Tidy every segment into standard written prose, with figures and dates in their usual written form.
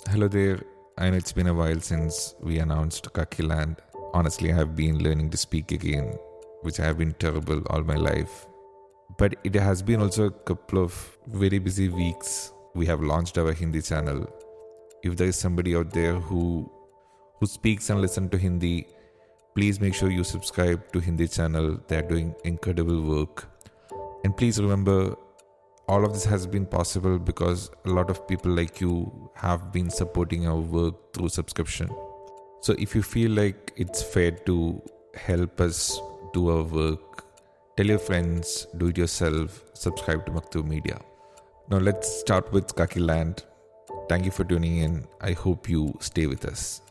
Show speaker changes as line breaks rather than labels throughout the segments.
Hello there. I know it's been a while since we announced Kakiland. Honestly, I have been learning to speak again, which I have been terrible all my life. But it has been also a couple of very busy weeks. We have launched our Hindi channel. If there is somebody out there who speaks and listens to Hindi, please make sure you subscribe to Hindi channel. They are doing incredible work. And please remember, all of this has been possible because a lot of people like you have been supporting our work through subscription. So if you feel like it's fair to help us do our work, tell your friends, do it yourself, subscribe to Maktoob Media. Now let's start with Kakiland. Thank you for tuning in. I hope you stay with us.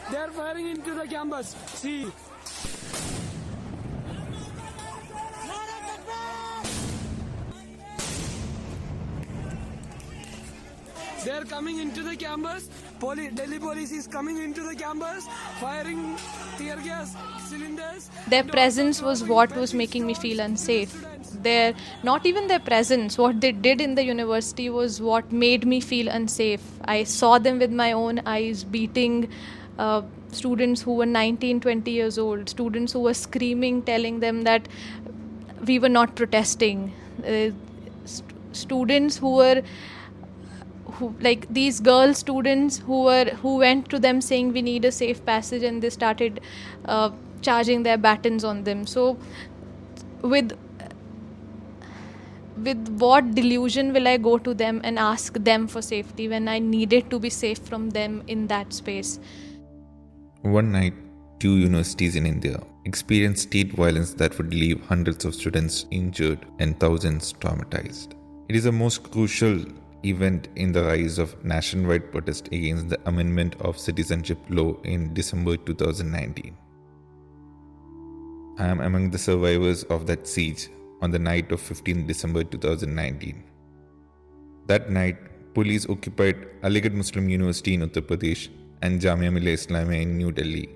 They are firing into the campus. See. They are coming into the campus. Delhi police is coming into the campus, firing tear gas cylinders.
Their presence was what was making me feel unsafe. Not even their presence, what they did in the university was what made me feel unsafe. I saw them with my own eyes beating students who were 19, 20 years old, students who were screaming, telling them that we were not protesting. Students like these girl students who went to them saying we need a safe passage, and they started charging their batons on them. So with what delusion will I go to them and ask them for safety when I needed to be safe from them in that space?
One night, 2 universities in India experienced state violence that would leave hundreds of students injured and thousands traumatized. It is the most crucial event in the rise of nationwide protest against the amendment of citizenship law in December 2019. I am among the survivors of that siege on the night of 15 December 2019. That night, police occupied Aligarh Muslim University in Uttar Pradesh and Jamia Millia Islamia in New Delhi,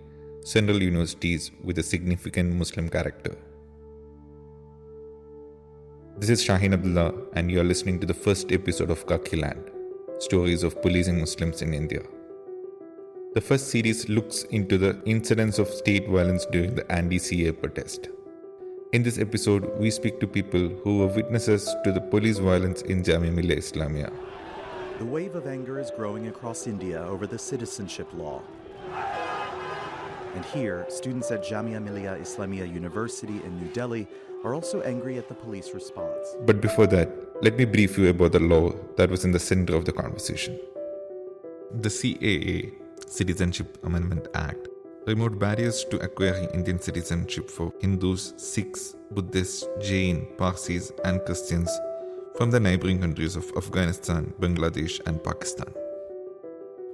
central universities with a significant Muslim character. This is Shaheen Abdullah, and you are listening to the first episode of Kakiland, Stories of Policing Muslims in India. The first series looks into the incidents of state violence during the anti-CA protest. In this episode, we speak to people who were witnesses to the police violence in Jamia Millia Islamia.
The wave of anger is growing across India over the citizenship law. And here, students at Jamia Millia Islamia University in New Delhi are also angry at the police response.
But before that, let me brief you about the law that was in the center of the conversation. The CAA, Citizenship Amendment Act, removed barriers to acquiring Indian citizenship for Hindus, Sikhs, Buddhists, Jain, Parsis and Christians from the neighboring countries of Afghanistan, Bangladesh and Pakistan.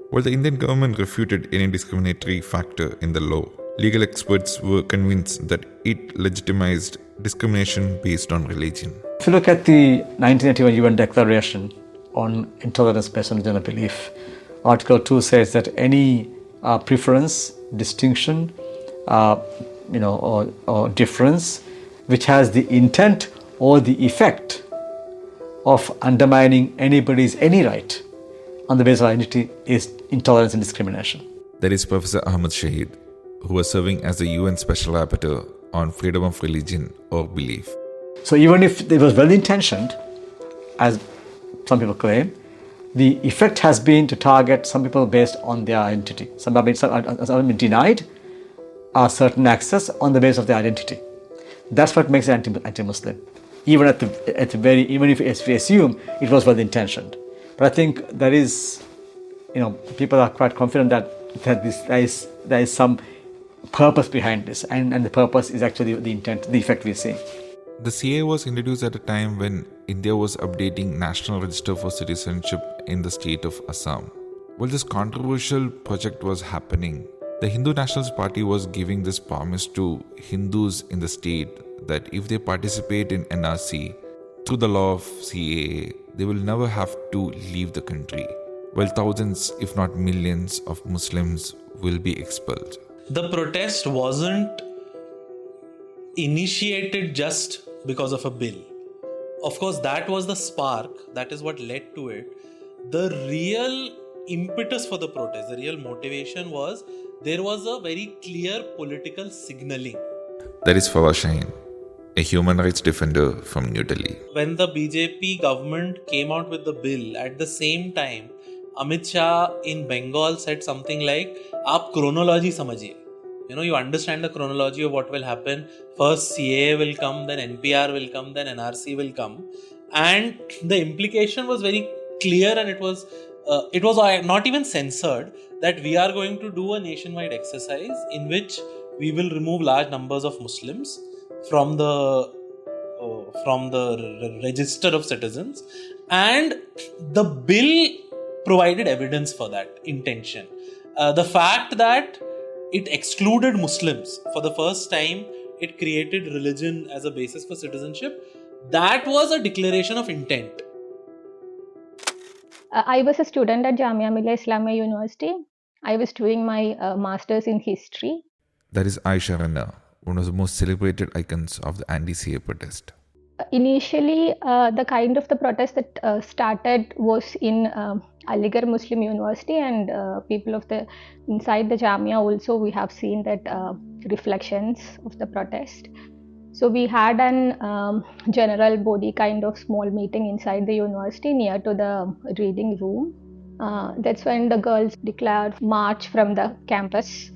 While the Indian government refuted any discriminatory factor in the law, legal experts were convinced that it legitimized discrimination based on religion.
If you look at the 1981 UN Declaration on Intolerance based on Gender Belief, Article 2 says that any preference, distinction, or difference which has the intent or the effect of undermining anybody's any right on the basis of identity is intolerance and discrimination.
That is Professor Ahmad Shahid, who was serving as the UN Special Rapporteur on freedom of religion or belief.
So even if it was well intentioned, as some people claim, the effect has been to target some people based on their identity. Some have been denied certain access on the basis of their identity. That's what makes it anti-Muslim. Even if we assume it was well intentioned. But I think there is, people are quite confident that there is some purpose behind this, and the purpose is actually the intent, the effect we see.
The CA was introduced at a time when India was updating National Register for Citizenship in the state of Assam. While this controversial project was happening, the Hindu Nationalist Party was giving this promise to Hindus in the state that if they participate in NRC through the law of CAA, they will never have to leave the country, while thousands, if not millions, of Muslims will be expelled.
The protest wasn't initiated just because of a bill. Of course, that was the spark. That is what led to it. The real impetus for the protest, the real motivation was there was a very clear political signaling.
That is Fawaz Shaheen, a human rights defender from New Delhi.
When the BJP government came out with the bill, at the same time, Amit Shah in Bengal said something like, "Aap chronology samajhiye." You understand the chronology of what will happen. First CAA will come, then NPR will come, then NRC will come. And the implication was very clear, and it was not even censored, that we are going to do a nationwide exercise in which we will remove large numbers of Muslims from the register of citizens, and the bill provided evidence for that intention. The fact that it excluded Muslims for the first time, it created religion as a basis for citizenship. That was a declaration of intent.
I was a student at Jamia Millia Islamia University. I was doing my master's in history.
That is Aisha Rana, one of the most celebrated icons of the anti-CA protest.
Initially, the kind of the protest that started was in Aligarh Muslim University, and people of the inside the Jamia also, we have seen that reflections of the protest. So we had an general body kind of small meeting inside the university near to the reading room. That's when the girls declared march from the campus.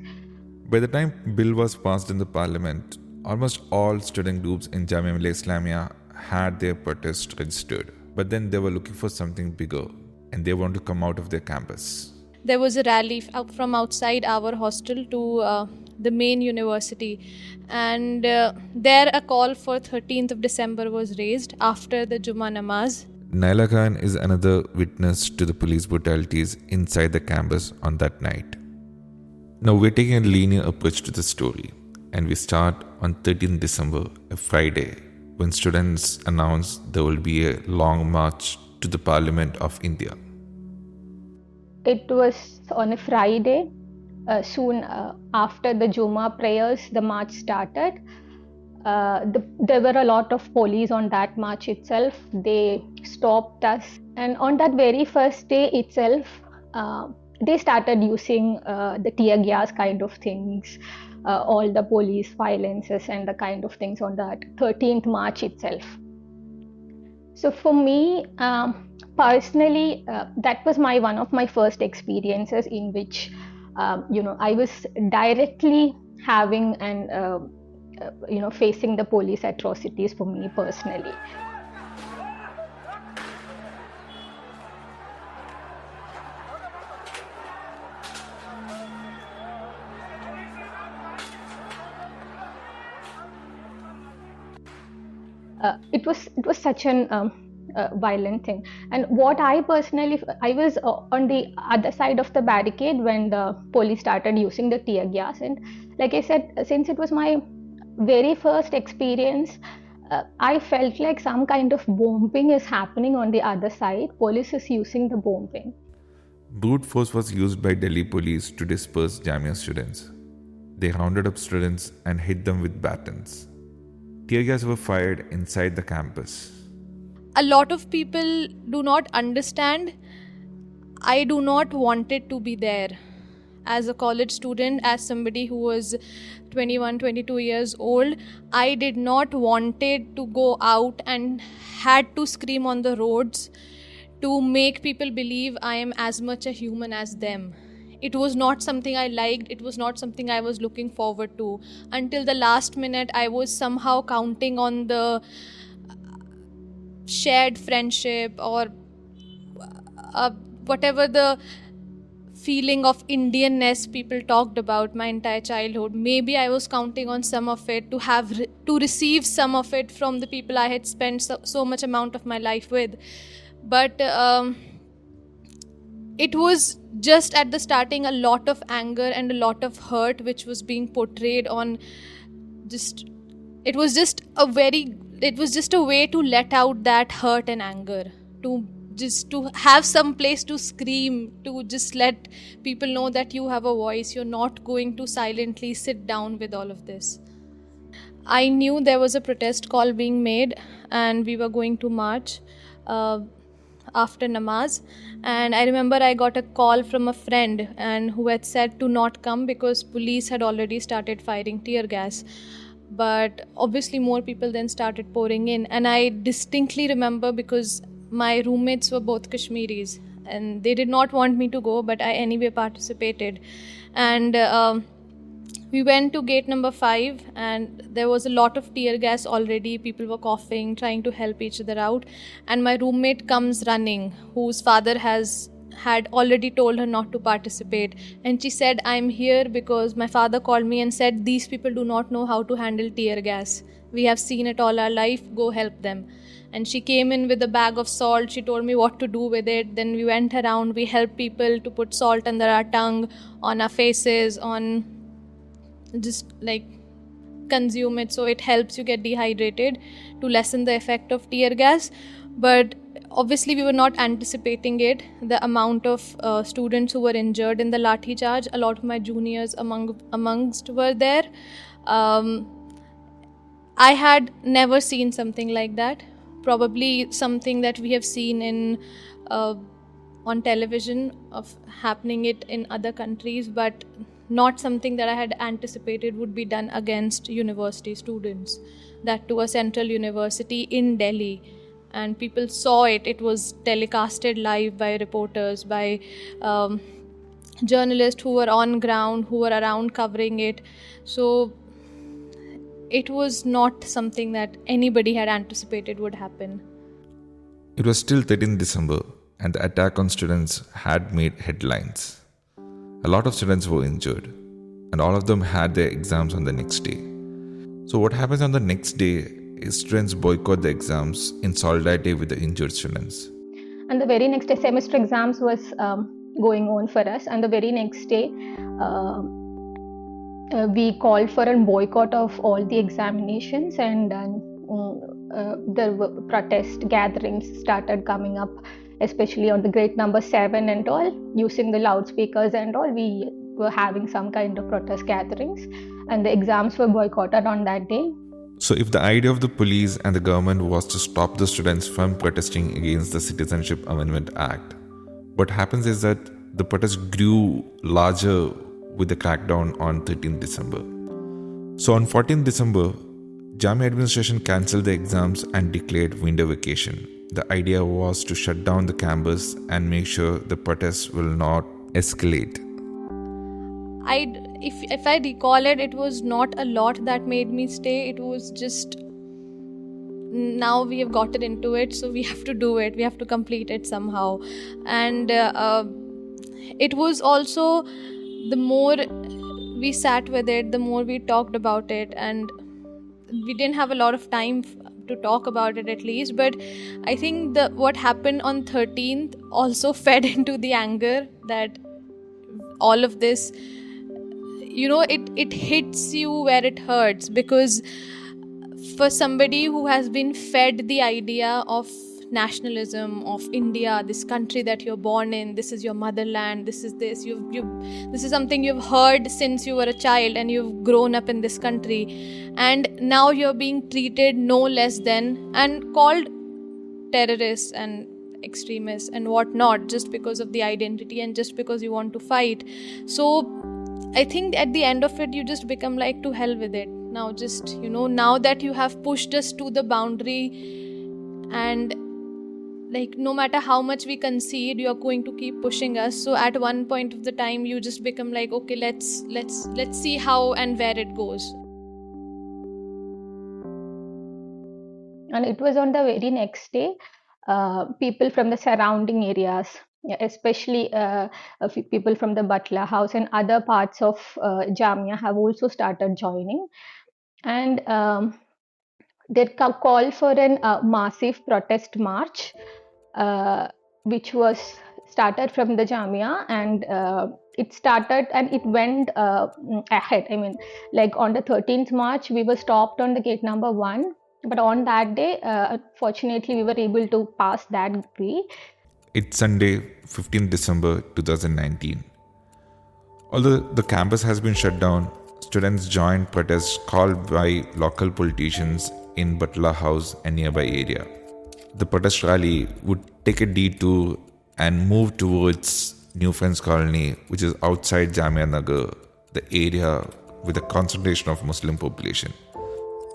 By the time bill was passed in the parliament, almost all student groups in Jamia Millia Islamia had their protest registered. But then they were looking for something bigger, and they wanted to come out of their campus.
There was a rally from outside our hostel to the main university, and there a call for 13th of December was raised after the Jummah Namaz.
Naila Khan is another witness to the police brutalities inside the campus on that night. Now we're taking a linear approach to the story, and we start on 13th December, a Friday, when students announced there will be a long march to the Parliament of India.
It was on a Friday. Soon after the Jummah prayers, the march started. There were a lot of police on that march itself. They stopped us, and on that very first day itself, they started using the tear gas kind of things, all the police violences and the kind of things on that 13th March itself. So for me, personally, that was one of my first experiences in which, I was directly having and, facing the police atrocities for me personally. It was such an violent thing, and what I personally, I was on the other side of the barricade when the police started using the tear gas, and like I said, since it was my very first experience, I felt like some kind of bombing is happening on the other side. Police is using the bombing.
Brute force was used by Delhi police to disperse Jamia students. They rounded up students and hit them with batons. Tear gas were fired inside the campus.
A lot of people do not understand. I do not want it to be there. As a college student, as somebody who was 21, 22 years old, I did not want it to go out and had to scream on the roads to make people believe I am as much a human as them. It was not something I liked. It was not something I was looking forward to. Until the last minute, I was somehow counting on the shared friendship or whatever the feeling of Indianness people talked about my entire childhood. Maybe I was counting on some of it to receive some of it from the people I had spent so much amount of my life with. But it was just at the starting a lot of anger and a lot of hurt which was being portrayed on it was just a way to let out that hurt and anger, to have some place to scream, to just let people know that you have a voice. You're not going to silently sit down with all of this. I knew there was a protest call being made and we were going to march after namaz. And I remember I got a call from a friend and who had said to not come because police had already started firing tear gas. But obviously more people then started pouring in. And I distinctly remember because my roommates were both Kashmiris and they did not want me to go, but I anyway participated. And we went to gate number 5 and there was a lot of tear gas already. People were coughing, trying to help each other out. And my roommate comes running, whose father had already told her not to participate. And she said, I'm here because my father called me and said, these people do not know how to handle tear gas. We have seen it all our life, go help them. And she came in with a bag of salt. She told me what to do with it. Then we went around, we helped people to put salt under our tongue, on our faces, on just like consume it so it helps you get dehydrated to lessen the effect of tear gas. But obviously we were not anticipating it, the amount of students who were injured in the lathi charge. A lot of my juniors amongst were there. I had never seen something like that, probably something that we have seen in on television of happening it in other countries, but not something that I had anticipated would be done against university students, that to a central university in Delhi. And people saw it. It was telecasted live by reporters, by journalists who were on ground, who were around covering it. So it was not something that anybody had anticipated would happen.
It was still 13th December and the attack on students had made headlines. A lot of students were injured and all of them had their exams on the next day. So what happens on the next day is students boycott the exams in solidarity with the injured students.
And the very next day, semester exams was going on for us. And the very next day, we called for a boycott of all the examinations, and there were protest gatherings started coming up, especially on the gate number 7 and all, using the loudspeakers and all. We were having some kind of protest gatherings, and the exams were boycotted on that day.
So if the idea of the police and the government was to stop the students from protesting against the Citizenship Amendment Act, what happens is that the protest grew larger with the crackdown on 13th December. So on 14th December, Jamia administration cancelled the exams and declared winter vacation. The idea was to shut down the campus and make sure the protests will not escalate.
If I recall it, it was not a lot that made me stay. It was just, now we have gotten into it, so we have to do it. We have to complete it somehow. And it was also, the more we sat with it, the more we talked about it, and we didn't have a lot of time to talk about it at least. But I think what happened on 13th also fed into the anger that all of this, it hits you where it hurts, because for somebody who has been fed the idea of nationalism, of India, this country that you're born in, this is your motherland, this is this is something you've heard since you were a child and you've grown up in this country, and now you're being treated no less than and called terrorists and extremists and whatnot just because of the identity and just because you want to fight. So I think at the end of it, you just become like, to hell with it. Now just, now that you have pushed us to the boundary, and like no matter how much we concede, you're going to keep pushing us. So at one point of the time, you just become like, okay, let's see how and where it goes.
And it was on the very next day, people from the surrounding areas, especially people from the Butler House and other parts of Jamia, have also started joining. And they called for a massive protest march, which was started from the Jamia, and it started and it went ahead. I mean, like on the 13th March, we were stopped on the gate number 1. But on that day, fortunately, we were able to pass that way.
It's Sunday, 15th December 2019. Although the campus has been shut down, students joined protests called by local politicians in Batla House and nearby area. The protest rally would take a detour and move towards New Friends Colony, which is outside Jamia Nagar, the area with a concentration of Muslim population.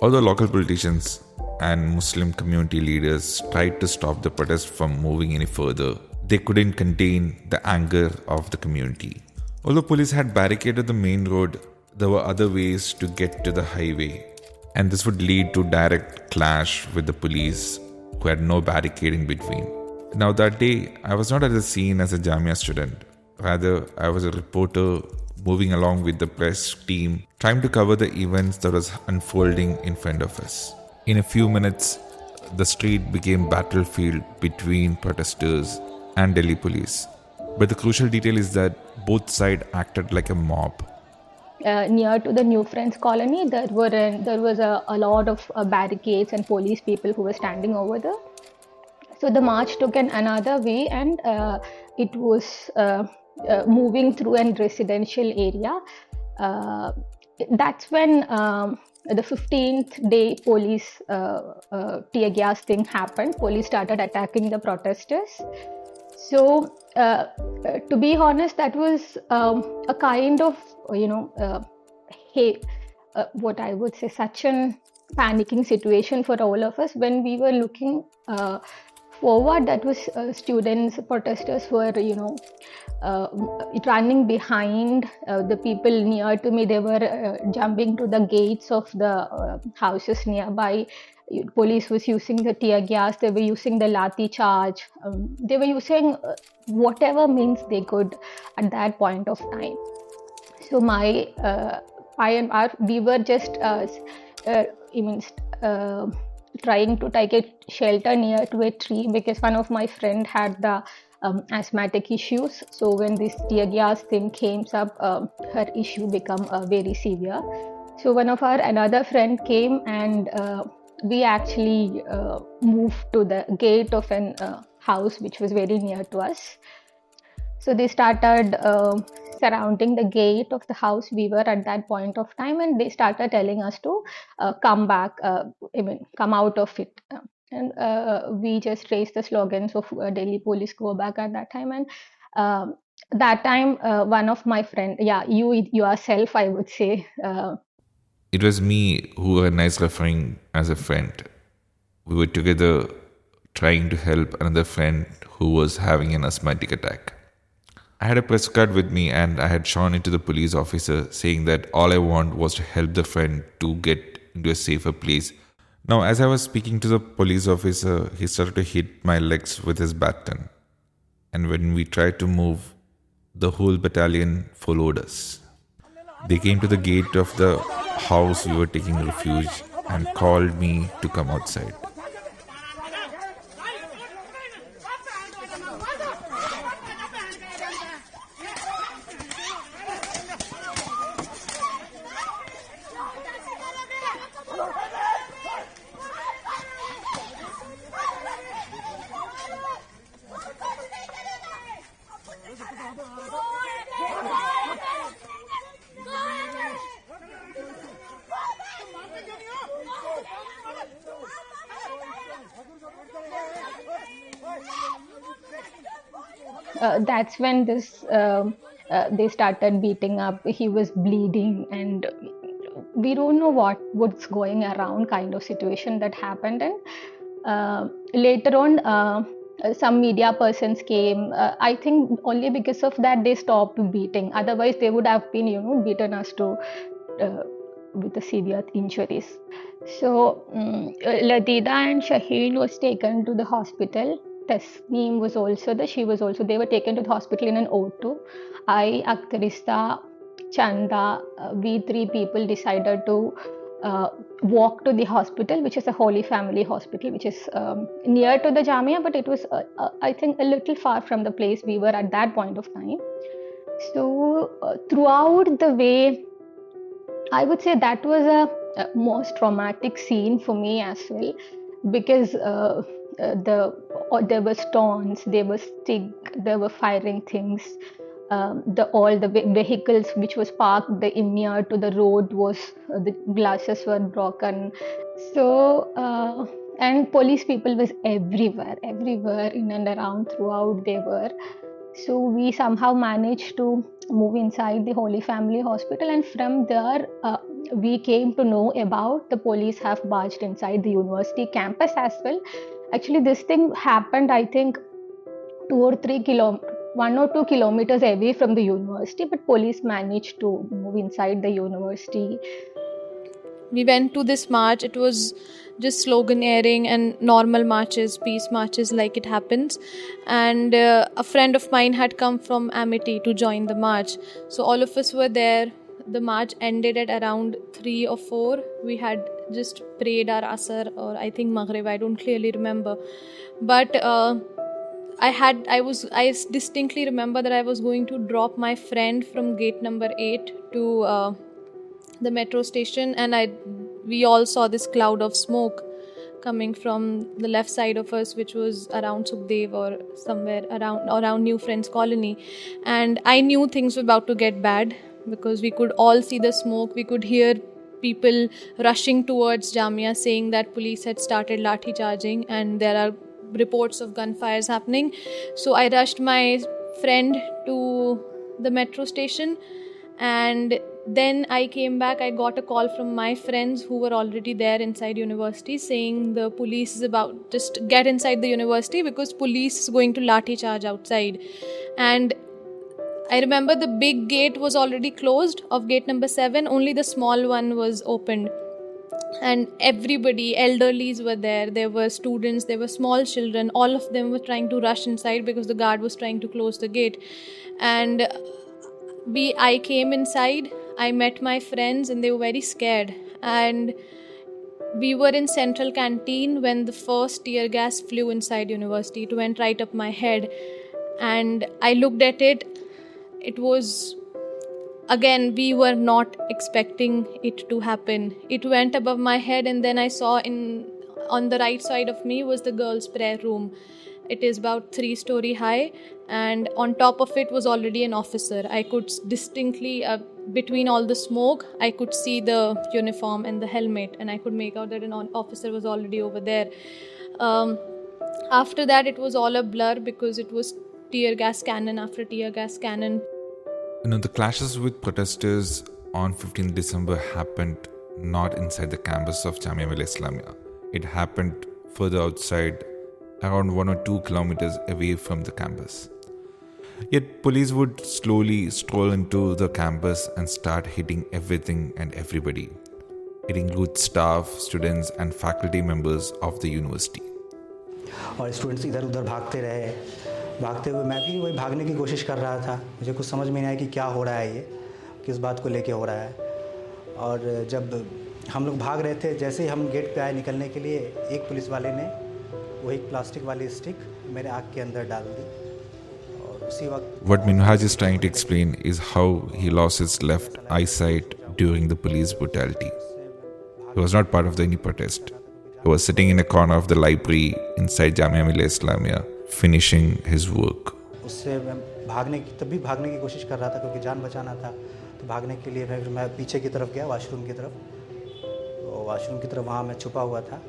Although local politicians and Muslim community leaders tried to stop the protest from moving any further, they couldn't contain the anger of the community. Although police had barricaded the main road, there were other ways to get to the highway, and this would lead to direct clash with the police who had no barricade in between. Now that day, I was not at the scene as a Jamia student. Rather, I was a reporter moving along with the press team, trying to cover the events that was unfolding in front of us. In a few minutes, the street became battlefield between protesters and Delhi police. But the crucial detail is that both sides acted like a mob.
Near to the New Friends Colony, there was a lot of barricades and police people who were standing over there. So the march took another way, and it was moving through a residential area. That's when the 15th day police tear gas thing happened. Police started attacking the protesters. So to be honest, that was a kind of, what I would say, such an panicking situation for all of us. When we were looking forward, that was students, protesters were, running behind the people near to me. They were jumping to the gates of the houses nearby. Police was using the tear gas. They were using the lathi charge. They were using whatever means they could at that point of time. So we were just trying to take a shelter near to a tree, because one of my friend had the asthmatic issues. So when this tear gas thing came up, her issue became very severe. So another friend came, and we actually moved to the gate of an house which was very near to us. So they started surrounding the gate of the house we were at that point of time, and they started telling us to come back, come out of it. And we just raised the slogans of Delhi police go back at that time. And that time, one of my friends, you yourself, I would say.
It was me who were nice referring as a friend. We were together trying to help another friend who was having an asthmatic attack. I had a press card with me, and I had shown it to the police officer, saying that all I want was to help the friend to get into a safer place. Now, as I was speaking to the police officer, he started to hit my legs with his baton. And when we tried to move, the whole battalion followed us. They came to the gate of the house we were taking refuge and called me to come outside.
That's when they started beating up. He was bleeding, and we don't know what's going around, kind of situation that happened. And later on, some media persons came. I think only because of that they stopped beating. Otherwise, they would have been, beaten us to with the severe injuries. So Ladida and Shaheen was taken to the hospital. Tasneem was also there. She was also. They were taken to the hospital in an O2. I, Akhtarista, Chanda, we three people decided to walk to the hospital, which is a Holy Family Hospital, which is near to the Jamia, but it was, I think, a little far from the place we were at that point of time. So throughout the way, I would say that was a most traumatic scene for me as well, because there were stones, there was stick, there were firing things. all the vehicles which was parked near to the road was the glasses were broken. So and police people was everywhere in and around throughout they were. So we somehow managed to move inside the Holy Family Hospital, and from there we came to know about the police have barged inside the university campus as well. Actually, this thing happened, I think, 1 or 2 kilometers away from the university, but police managed to move inside the university.
We went to this march. It was just sloganeering and normal marches, peace marches like it happens. And a friend of mine had come from Amity to join the march. So all of us were there. The march ended at around 3 or 4. We had just prayed our Asr or I think Maghrib, I don't clearly remember. But I distinctly remember that I was going to drop my friend from gate number 8 to the metro station, and we all saw this cloud of smoke coming from the left side of us, which was around Sukhdev or somewhere around New Friends Colony. And I knew things were about to get bad because we could all see the smoke. We could hear people rushing towards Jamia saying that police had started lathi charging and there are reports of gunfires happening. So I rushed my friend to the metro station, and then I came back. I got a call from my friends who were already there inside university saying the police is about, just get inside the university because police is going to lathi charge outside. And I remember the big gate was already closed of gate number 7, only the small one was opened. And everybody, elderlies were there were students, there were small children, all of them were trying to rush inside because the guard was trying to close the gate. And I came inside, I met my friends and they were very scared. And we were in central canteen when the first tear gas flew inside university. It went right up my head and I looked at it. It was, again, we were not expecting it to happen. It went above my head and then I saw on the right side of me was the girls' prayer room. It is about 3-story high and on top of it was already an officer. I could distinctly, between all the smoke, I could see the uniform and the helmet and I could make out that an officer was already over there. After that, it was all a blur because it was tear gas cannon after tear gas cannon.
The clashes with protesters on 15th December happened not inside the campus of Jamia Millia Islamia. It happened further outside, around 1 or 2 kilometers away from the campus. Yet police would slowly stroll into the campus and start hitting everything and everybody. It includes staff, students and faculty members of the university.
और students इधर उधर भागते हुए मैं भी वही भागने की कोशिश कर रहा था. मुझे कुछ समझ में नहीं आया कि क्या हो रहा है, ये किस बात को लेके हो रहा है. और जब हम लोग भाग रहे थे, जैसे ही हम गेट पे आए निकलने के लिए, एक पुलिस वाले ने वो एक प्लास्टिक वाली स्टिक मेरे आँख के अंदर डाल दी. और उसी वक्त
What Minhaj is trying to explain is how he lost his left eyesight during the police brutality. He was not part of any protest. He was sitting in a corner of the library inside Jamia Millia Islamia, finishing his work.
उससे तब भी भागने की कोशिश कर रहा था क्योंकि जान बचाना था. तो भागने के लिए मैं पीछे की तरफ गया, वॉशरूम की तरफ. तो वॉशरूम की तरफ वहाँ मैं छुपा हुआ था.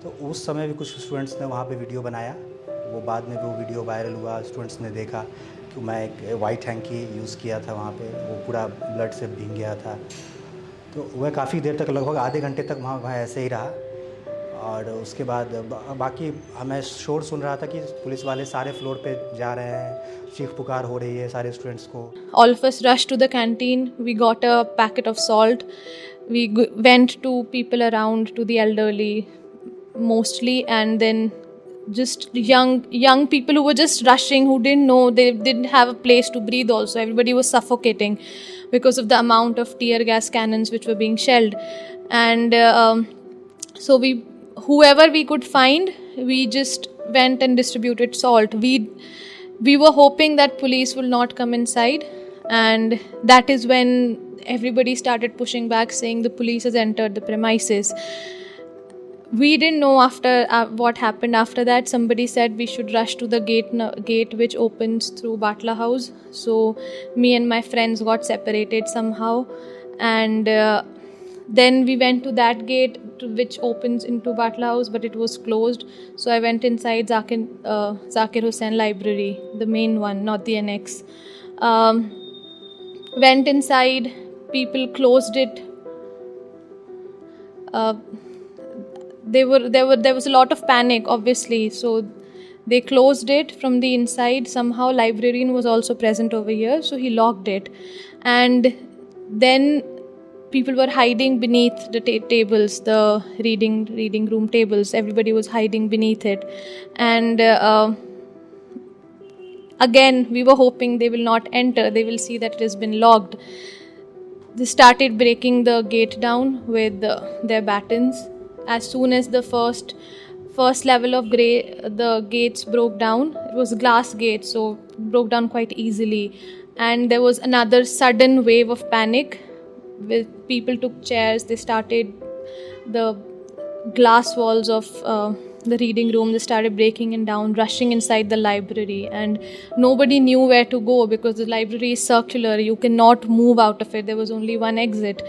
तो उस समय भी कुछ स्टूडेंट्स ने वहाँ पे वीडियो बनाया. वो बाद में भी वो वीडियो वायरल हुआ. स्टूडेंट्स ने देखा कि मैं एक वाइट हैंकी यूज़ किया था वहाँ पे, वो पूरा ब्लड से भीग गया था. तो वह काफ़ी देर तक, लगभग आधे घंटे तक वहाँ ऐसे ही रहा. और उसके बाद बाकी हमें शोर सुन रहा था कि पुलिस वाले सारे फ्लोर पे जा रहे हैं, चीख पुकार हो रही है सारे स्टूडेंट्स को.
All of us rushed to the canteen. We got a packet of salt. We went to people around, to the elderly mostly, and then just young people who were just rushing, who didn't know, they didn't have a place to breathe also. Everybody was suffocating because of the amount of tear gas cannons which were being shelled. And so whoever we could find, we just went and distributed salt. We were hoping that police will not come inside, and that is when everybody started pushing back, saying the police has entered the premises. we didn't know after what happened after that. Somebody said we should rush to the gate which opens through Batla House. So me and my friends got separated somehow, and then we went to that gate which opens into Batla House, but it was closed. So I went inside Zakir Hussain Library, the main one, not the annex. Went inside, people closed it. There was a lot of panic, obviously. So they closed it from the inside. Somehow librarian was also present over here, so he locked it. And then people were hiding beneath the tables, the reading room tables. Everybody was hiding beneath it. And again, we were hoping they will not enter. They will see that it has been locked. They started breaking the gate down with their batons. As soon as the first level of the gates broke down, it was a glass gate, so it broke down quite easily. And there was another sudden wave of panic. With people took chairs, they started the glass walls of the reading room, they started breaking it down, rushing inside the library, and nobody knew where to go because the library is circular. You cannot move out of it. There was only one exit.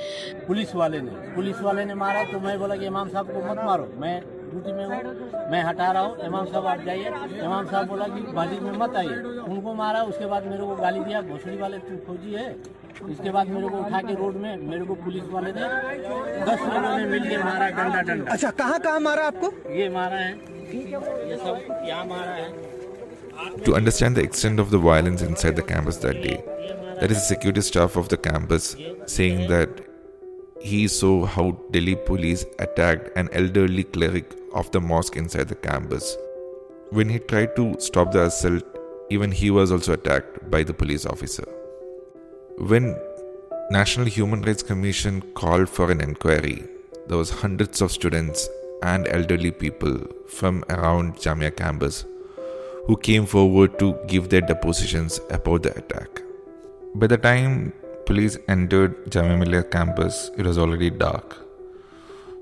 Police वाले ने मारा तो मैं बोला कि इमाम साहब को मत मारो, मैं ड्यूटी में हूँ, मैं हटा रहा हूँ, इमाम साहब आप जाइए। इमाम साहब बोला कि मस्जिद में मत आइए। उनको मारा, उसके बाद मेरे को गाली दिया, भोसड़ी वाले तू फौजी है। इसके बाद मेरे को उठा के रोड में मेरे को पुलिस वाले ने 10 लोगों ने मिल के मारा, डंडा।
अच्छा, कहाँ मारा आपको?
ये मारा है, ये सब यहाँ मारा है।
To understand the extent of the violence inside the campus that day, there is a security staff of the campus saying that he saw how Delhi police attacked an elderly cleric of the mosque inside the campus. When he tried to stop the assault, even he was also attacked by the police officer. When National Human Rights Commission called for an inquiry, there was hundreds of students and elderly people from around Jamia campus who came forward to give their depositions about the attack. By the time police entered Jamia Millia campus, it was already dark.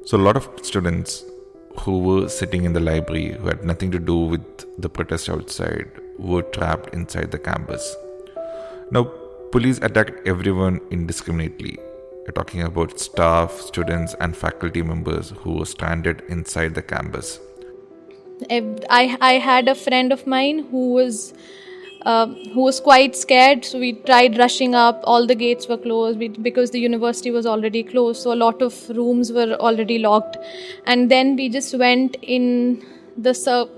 So a lot of students who were sitting in the library, who had nothing to do with the protest outside, were trapped inside the campus. Now, police attacked everyone indiscriminately. We're talking about staff, students, and faculty members who were stranded inside the campus.
I had a friend of mine who was quite scared, so we tried rushing up. All the gates were closed because the university was already closed, so a lot of rooms were already locked. And then we just went in the so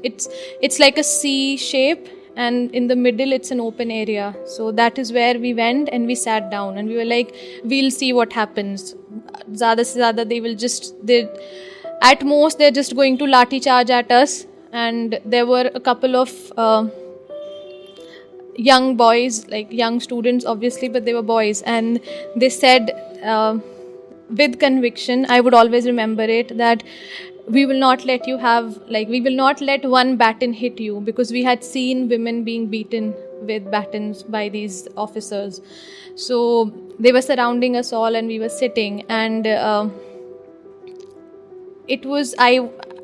it's like a C shape, and in the middle it's an open area. So that is where we went, and we sat down and we were like, we'll see what happens. Zyada se zyada at most they're just going to lathi charge at us. And there were a couple of young boys, like young students obviously, but they were boys, and they said with conviction, I would always remember it, that we will not let one baton hit you, because we had seen women being beaten with batons by these officers. So they were surrounding us all, and we were sitting, and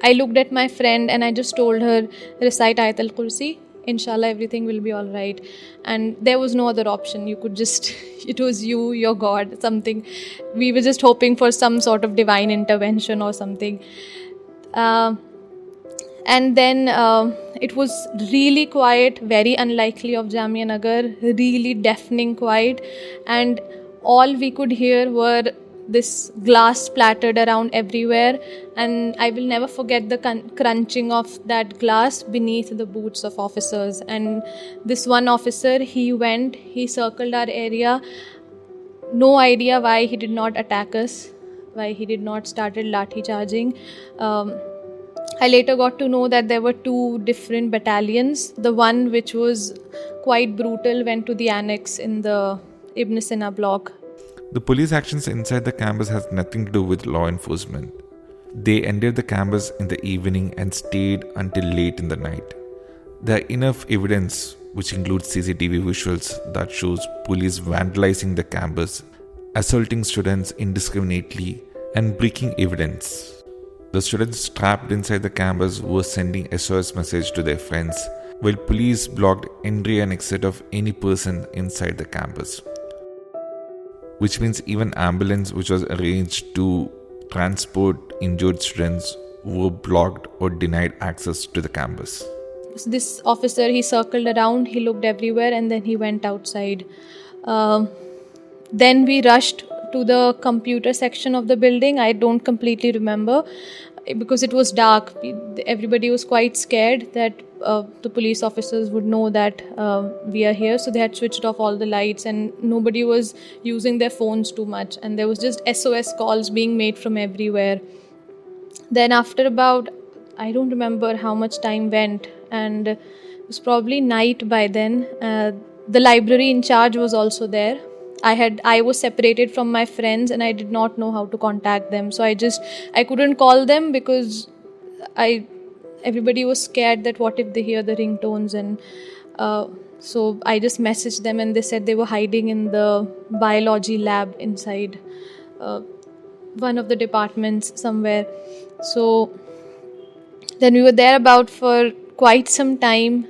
I looked at my friend and I just told her, recite Ayat al-Kursi, inshallah everything will be all right. And there was no other option. You could just, it was you, your God, something. We were just hoping for some sort of divine intervention or something. And then it was really quiet, very unlikely of Jamia Nagar, really deafening quiet. And all we could hear were this glass splattered around everywhere, and I will never forget the crunching of that glass beneath the boots of officers. And this one officer, he circled our area. No idea why he did not attack us, why he did not started lathi charging. I later got to know that there were 2 different battalions. The one which was quite brutal went to the annex in the Ibn Sina block.
The police actions inside the campus has nothing to do with law enforcement. They entered the campus in the evening and stayed until late in the night. There are enough evidence, which includes CCTV visuals, that shows police vandalizing the campus, assaulting students indiscriminately, and breaking evidence. The students trapped inside the campus were sending SOS message to their friends, while police blocked entry and exit of any person inside the campus. Which means even ambulance which was arranged to transport injured students were blocked or denied access to the campus.
This officer, he circled around, he looked everywhere, and then he went outside. Then we rushed to the computer section of the building. I don't completely remember because it was dark. Everybody was quite scared that the police officers would know that we are here, so they had switched off all the lights and nobody was using their phones too much, and there was just SOS calls being made from everywhere. Then after about, I don't remember how much time went, and it was probably night by then. The library in charge was also there. I was separated from my friends and I did not know how to contact them, so I couldn't call them because everybody was scared that what if they hear the ringtones, and so I just messaged them and they said they were hiding in the biology lab inside one of the departments somewhere. So then we were there about for quite some time.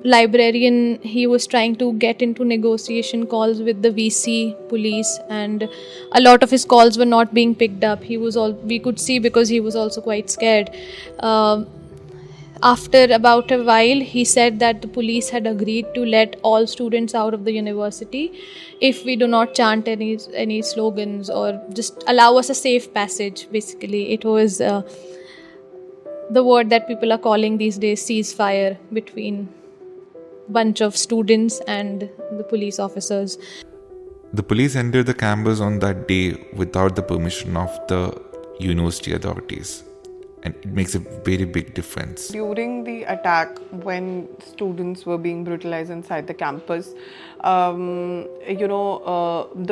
Librarian, he was trying to get into negotiation calls with the VC police, and a lot of his calls were not being picked up. We could see because he was also quite scared. After about a while, he said that the police had agreed to let all students out of the university if we do not chant any slogans or just allow us a safe passage. Basically, it was the word that people are calling these days ceasefire between bunch of students and the police officers.
The police entered the campus on that day without the permission of the university authorities, and it makes a very big difference.
During the attack, when students were being brutalized inside the campus, the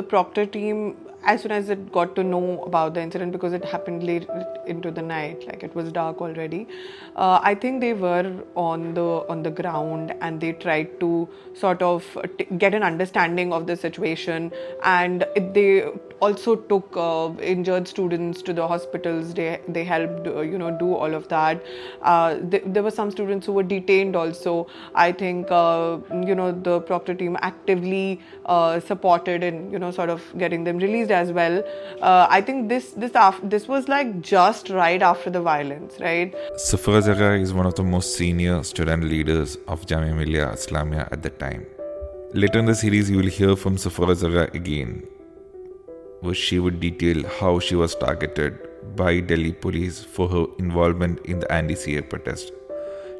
proctor team, as soon as it got to know about the incident, because it happened late into the night, like it was dark already, I think they were on the ground and they tried to sort of get an understanding of the situation, and they also took injured students to the hospitals. They helped do all of that. There were some students who were detained also. I think the proctor team actively supported in sort of getting them released as well. I think this was like just right after the violence, right?
Safar Zara is one of the most senior student leaders of Jamia Millia Islamia at the time. Later in the series, you will hear from Safar Zara again, where she would detail how she was targeted by Delhi police for her involvement in the anti-CA protest.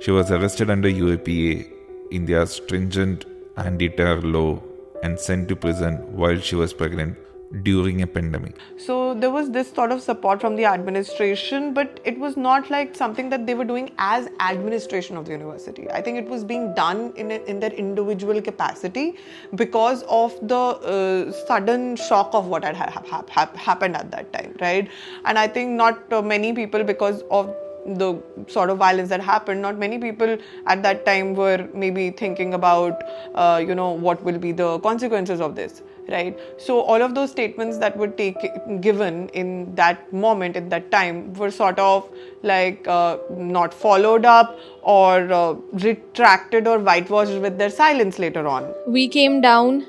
She was arrested under UAPA, India's stringent anti-terror law, and sent to prison while she was pregnant during a pandemic.
So there was this sort of support from the administration, but it was not like something that they were doing as administration of the university. I think it was being done in their individual capacity because of the sudden shock of what had happened at that time, right? And I think not many people, because of the sort of violence that happened, not many people at that time were maybe thinking about what will be the consequences of this, right? So all of those statements that were given in that moment, in that time, were sort of like not followed up or retracted or whitewashed with their silence later on.
We came down,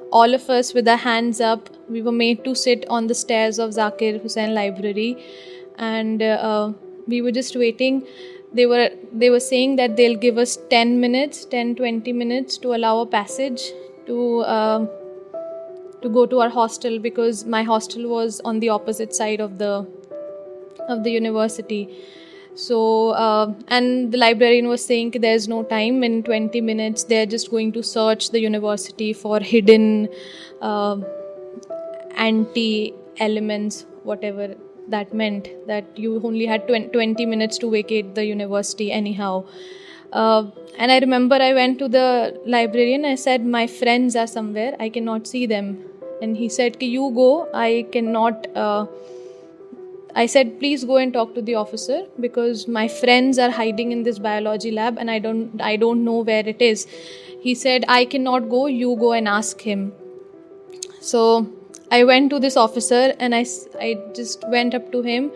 all of us with our hands up. We were made to sit on the stairs of Zakir Hussain Library, and we were just waiting. They were saying that they'll give us 20 minutes to allow a passage to go to our hostel, because my hostel was on the opposite side of the university. So and the librarian was saying there's no time. In 20 minutes they're just going to search the university for hidden anti-elements, whatever that meant, that you only had 20 minutes to vacate the university anyhow. And I remember I went to the librarian. I said, my friends are somewhere, I cannot see them. And he said, you go, I cannot. I said, please go and talk to the officer, because my friends are hiding in this biology lab and I don't know where it is. He said, I cannot go, you go and ask him. So I went to this officer and I just went up to him.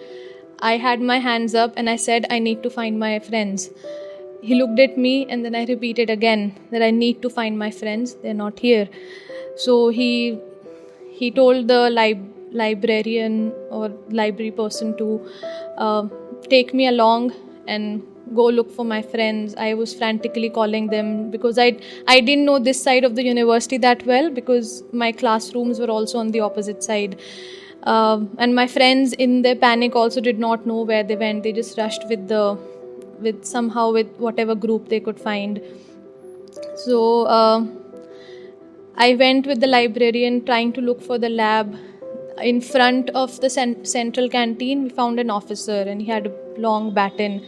I had my hands up and I said, I need to find my friends. He looked at me and then I repeated again that I need to find my friends. They're not here. So he told the librarian or library person to take me along and go look for my friends. I was frantically calling them because I didn't know this side of the university that well, because my classrooms were also on the opposite side. And my friends in their panic also did not know where they went. They just rushed with whatever group they could find. So I went with the librarian trying to look for the lab. In front of the central canteen, we found an officer and he had a long baton.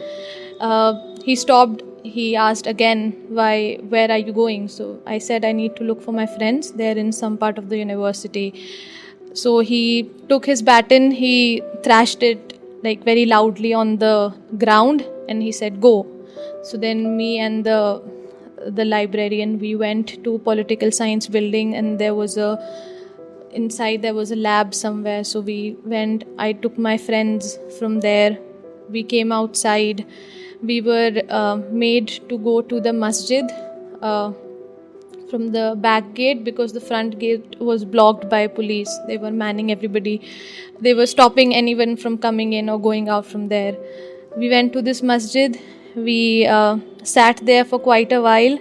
He stopped. He asked again, where are you going? So I said, I need to look for my friends. They're in some part of the university. So he took his baton, he thrashed it like very loudly on the ground and he said, go. So then me and the librarian, we went to political science building, and inside there was a lab somewhere. So we went, I took my friends from there. We came outside. We were made to go to the masjid from the back gate because the front gate was blocked by police. They were manning everybody. They were stopping anyone from coming in or going out from there. We went to this masjid. We sat there for quite a while,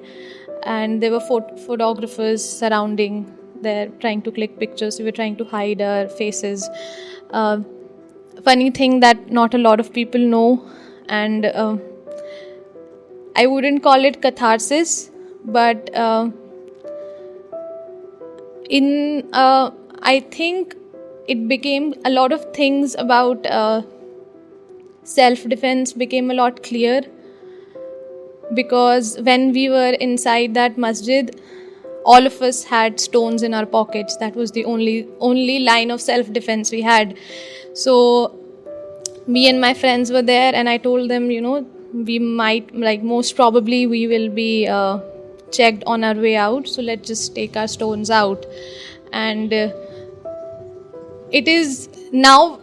and there were photographers surrounding there trying to click pictures. We were trying to hide our faces. Funny thing that not a lot of people know, and I wouldn't call it catharsis, but I think it became a lot of things about self-defense became a lot clear, because when we were inside that masjid, all of us had stones in our pockets. That was the only line of self-defense we had. So me and my friends were there, and I told them, we might, most probably we will be checked on our way out, so let's just take our stones out. And it is now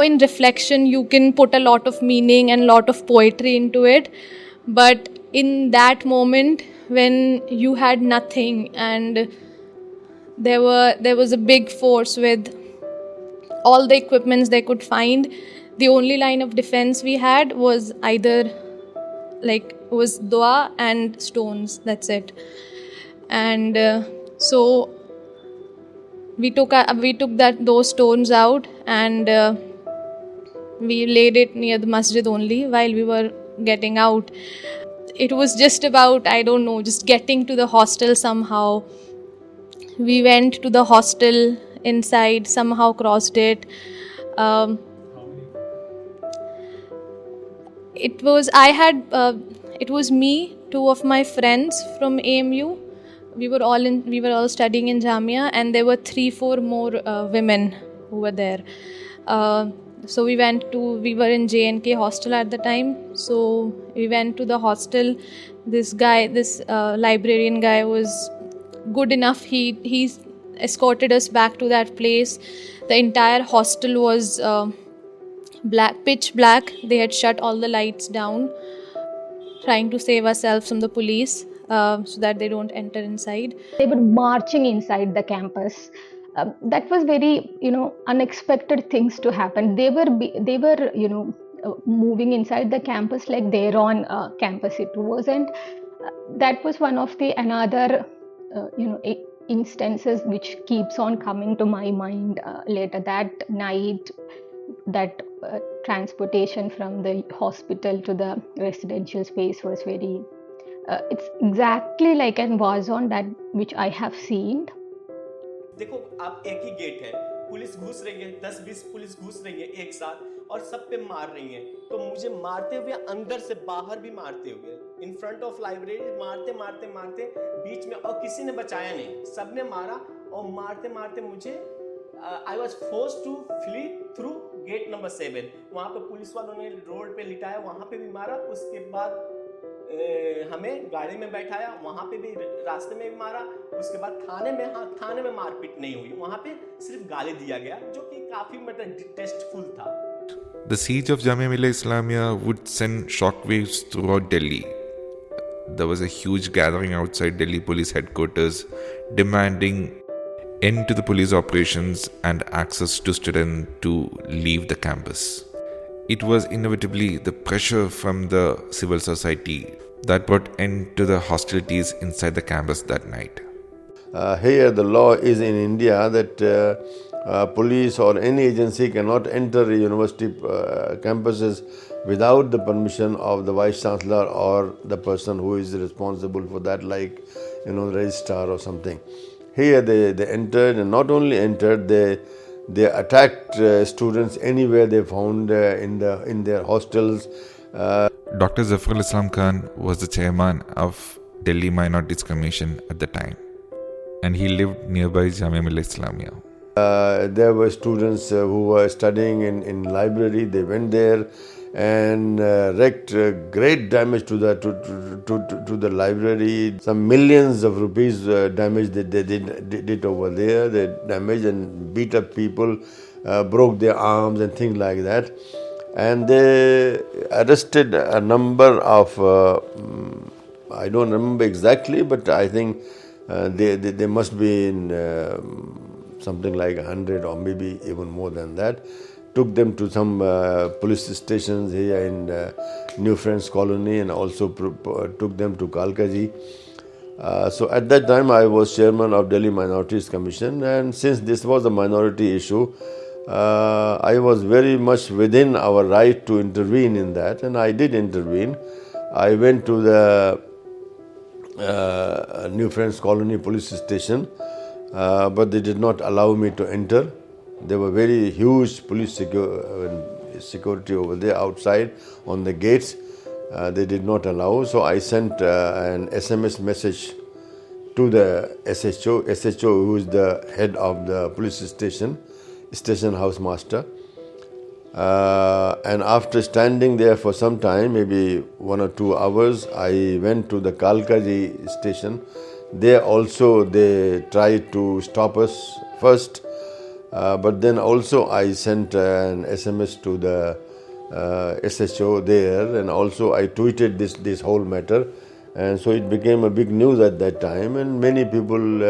in reflection, you can put a lot of meaning and a lot of poetry into it, but in that moment when you had nothing and there was a big force with all the equipments they could find, the only line of defense we had was either was dua and stones. That's it. And so we took those stones out, and we laid it near the masjid only while we were getting out. It was just about, just getting to the hostel somehow. We went to the hostel inside, somehow crossed it. It was me, two of my friends from AMU. We were all studying in Jamia, and there were 3-4 more women who were there. So we were in J&K hostel at the time. So we went to the hostel. This librarian guy was good enough. He escorted us back to that place. The entire hostel was pitch black. They had shut all the lights down, trying to save ourselves from the police so that they don't enter inside.
They were marching inside the campus. That was very, unexpected things to happen. They were moving inside the campus like they're on campus. It wasn't. That was one of the another, instances which keeps on coming to my mind later. That night, that transportation from the hospital to the residential space was very. It's exactly like an war zone that which I have seen.
देखो, आप एक ही gate है, police घुस रही है, 10-20 police घुस रही है एक साथ और सब पे मार रही है। तो मुझे मारते हुए अंदर से बाहर भी मारते हुए, इन फ्रंट ऑफ लाइब्रेरी मारते बीच में, और किसी ने बचाया नहीं, सबने मारा और मारते मुझे I was forced to flee through gate number 7. वहाँ पे पुलिस वालों ने रोड पे लिटाया, वहाँ पे भी मारा। उसके बाद हमें गाड़ी में बैठाया, वहाँ पे भी रास्ते में भी मारा। उसके बाद थाने में मारपीट नहीं हुई, वहाँ पे सिर्फ गाली दिया गया, जो कि काफ़ी टेस्टफुल था।
The siege of Jamia Millia Islamia would send shockwaves throughout Delhi. There was a huge gathering outside Delhi police headquarters demanding end to the police operations and access to students to leave the campus. It was inevitably the pressure from the civil society that brought end to the hostilities inside the campus that night.
Here the law is in India that police or any agency cannot enter university campuses without the permission of the vice chancellor or the person who is responsible for that, like registrar or something. Here they entered, and not only entered, they attacked students anywhere they found in their hostels.
Dr. Zafrul Islam Khan was the chairman of Delhi Minorities Commission at the time, and he lived nearby Jamia Millia Islamia.
There were students who were studying in library. They went there and wreaked great damage to the library. Some millions of rupees damage they did over there. They damaged and beat up people, broke their arms and things like that. And they arrested a number of, I don't remember exactly, but I think they must be in something like 100 or maybe even more than that. Took them to some police stations here in New Friends Colony, and also took them to Kalkaji. So at that time I was chairman of Delhi Minorities Commission, and since this was a minority issue, I was very much within our right to intervene in that, and I did intervene. I went to the New Friends Colony police station, but they did not allow me to enter. There were very huge police security over there outside on the gates. They did not allow. So I sent an SMS message to the SHO, who is the head of the police station house master. And after standing there for some time, maybe 1 or 2 hours, I went to the Kalkaji station. There also they tried to stop us first, but then also I sent an SMS to the SHO there, and also I tweeted this whole matter, and so it became a big news at that time, and many people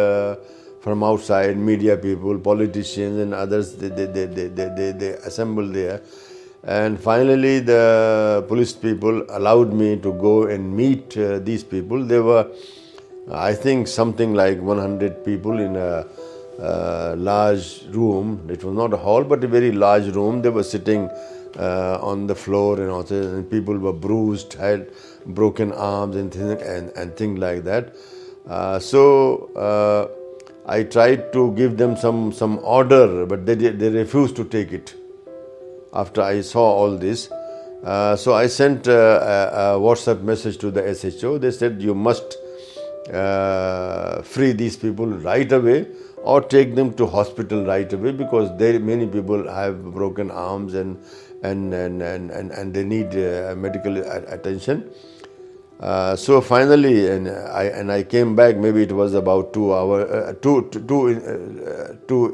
from outside, media people, politicians and others, they assembled there. And finally the police people allowed me to go and meet these people. There were, I think, something like 100 people in a large room. It was not a hall, but a very large room. They were sitting on the floor, and people were bruised, had broken arms and things like that. So I tried to give them some order, but they refused to take it after I saw all this. So I sent a WhatsApp message to the SHO. They said, you must free these people right away, or take them to hospital right away, because many people have broken arms and they need medical attention. So finally, and I came back. Maybe it was about 2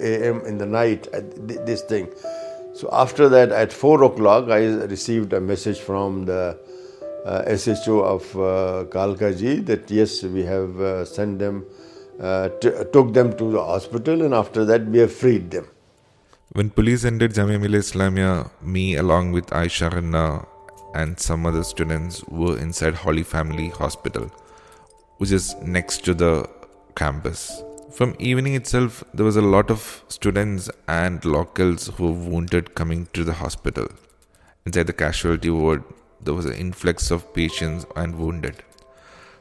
a.m. in the night at this thing. So after that, at 4 o'clock, I received a message from the SHO of Kalkaji that yes, we have sent them, took them to the hospital, and after that we have freed them.
When police entered Jamia Millia Islamia, me along with Aisha Ranna and some other students were inside Holy Family Hospital, which is next to the campus. From evening itself, there was a lot of students and locals who were wounded coming to the hospital. Inside the casualty ward, there was an influx of patients and wounded.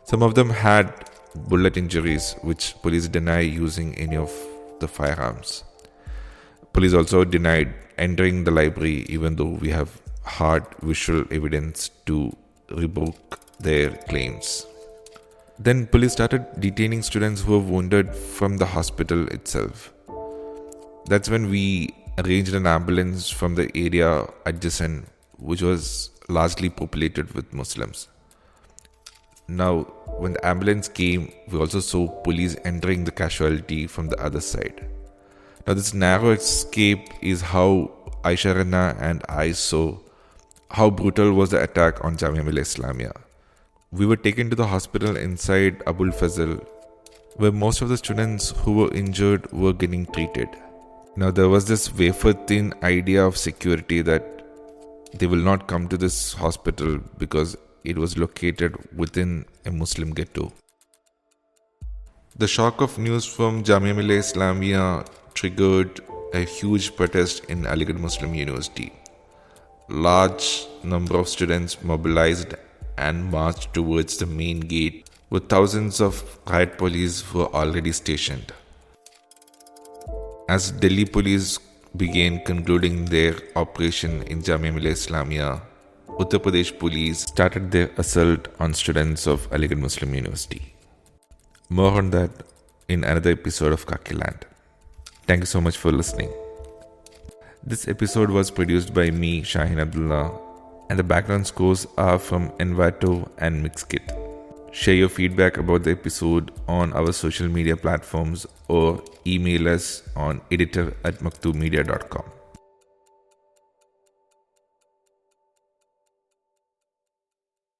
Some of them had bullet injuries, which police deny using any of the firearms. Police also denied entering the library, even though we have hard visual evidence to revoke their claims. Then police started detaining students who were wounded from the hospital itself. That's when we arranged an ambulance from the area adjacent, which was largely populated with Muslims. Now, when the ambulance came, we also saw police entering the casualty from the other side. Now, this narrow escape is how Aisha Rana and I saw how brutal was the attack on Jamia Millia Islamia. We were taken to the hospital inside Abul Fazl, where most of the students who were injured were getting treated. Now there was this wafer-thin idea of security that they will not come to this hospital because it was located within a Muslim ghetto. The shock of news from Jamia Millia Islamia triggered a huge protest in Aligarh Muslim University. Large number of students mobilized and marched towards the main gate, with thousands of riot police were already stationed. As Delhi police began concluding their operation in Jamia Millia Islamia, Uttar Pradesh police started their assault on students of Aligarh Muslim University. More on that in another episode of Kakiland. Thank you so much for listening. This episode was produced by me, Shaheen Abdullah, and the background scores are from Envato and Mixkit. Share your feedback about the episode on our social media platforms or email us on editor@maktoobmedia.com.